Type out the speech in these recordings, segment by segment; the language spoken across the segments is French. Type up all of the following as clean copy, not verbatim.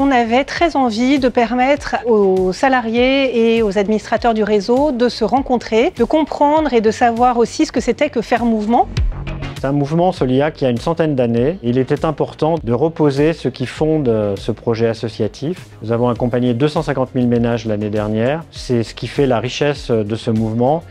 On avait très envie de permettre aux salariés et aux administrateurs du réseau de se rencontrer, de comprendre et de savoir aussi ce que c'était que faire mouvement. C'est un mouvement Solia qui a une centaine d'années. Il était important de reposer ce qui fonde ce projet associatif. Nous avons accompagné 250 000 ménages l'année dernière. C'est ce qui fait la richesse de ce mouvement.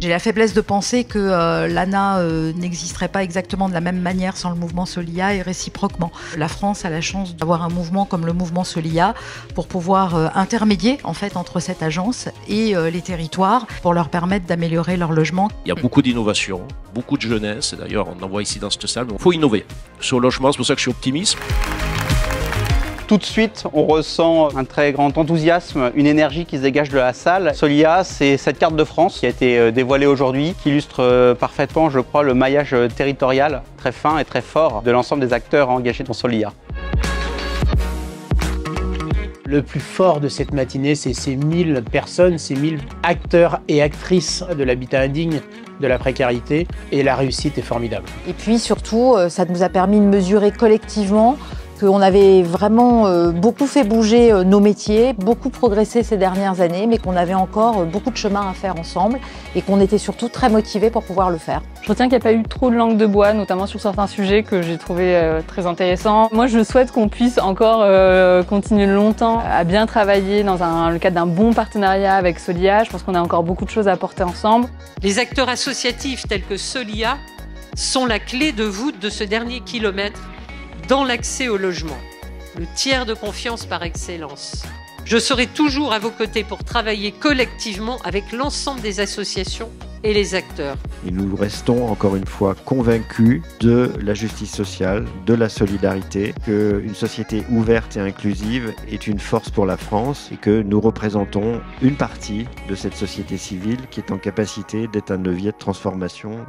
J'ai la faiblesse de penser que l'ANA n'existerait pas exactement de la même manière sans le mouvement Solia et réciproquement. La France a la chance d'avoir un mouvement comme le mouvement Solia pour pouvoir intermédier en fait entre cette agence et les territoires pour leur permettre d'améliorer leur logement. Il y a beaucoup d'innovation, beaucoup de jeunesse, et d'ailleurs on en voit ici dans cette salle, il faut innover. Sur le logement, c'est pour ça que je suis optimiste. Tout de suite, on ressent un très grand enthousiasme, une énergie qui se dégage de la salle. Solia, c'est cette carte de France qui a été dévoilée aujourd'hui, qui illustre parfaitement, je crois, le maillage territorial très fin et très fort de l'ensemble des acteurs engagés dans Solia. Le plus fort de cette matinée, c'est ces 1000 personnes, ces 1000 acteurs et actrices de l'habitat indigne, de la précarité, et la réussite est formidable. Et puis surtout, ça nous a permis de mesurer collectivement qu'on avait vraiment beaucoup fait bouger nos métiers, beaucoup progressé ces dernières années, mais qu'on avait encore beaucoup de chemin à faire ensemble et qu'on était surtout très motivés pour pouvoir le faire. Je retiens qu'il n'y a pas eu trop de langue de bois, notamment sur certains sujets que j'ai trouvé très intéressants. Moi, je souhaite qu'on puisse encore continuer longtemps à bien travailler dans le cadre d'un bon partenariat avec Solia. Je pense qu'on a encore beaucoup de choses à porter ensemble. Les acteurs associatifs tels que Solia sont la clé de voûte de ce dernier kilomètre dans l'accès au logement, le tiers de confiance par excellence. Je serai toujours à vos côtés pour travailler collectivement avec l'ensemble des associations et les acteurs. Et nous restons encore une fois convaincus de la justice sociale, de la solidarité, qu'une société ouverte et inclusive est une force pour la France et que nous représentons une partie de cette société civile qui est en capacité d'être un levier de transformation.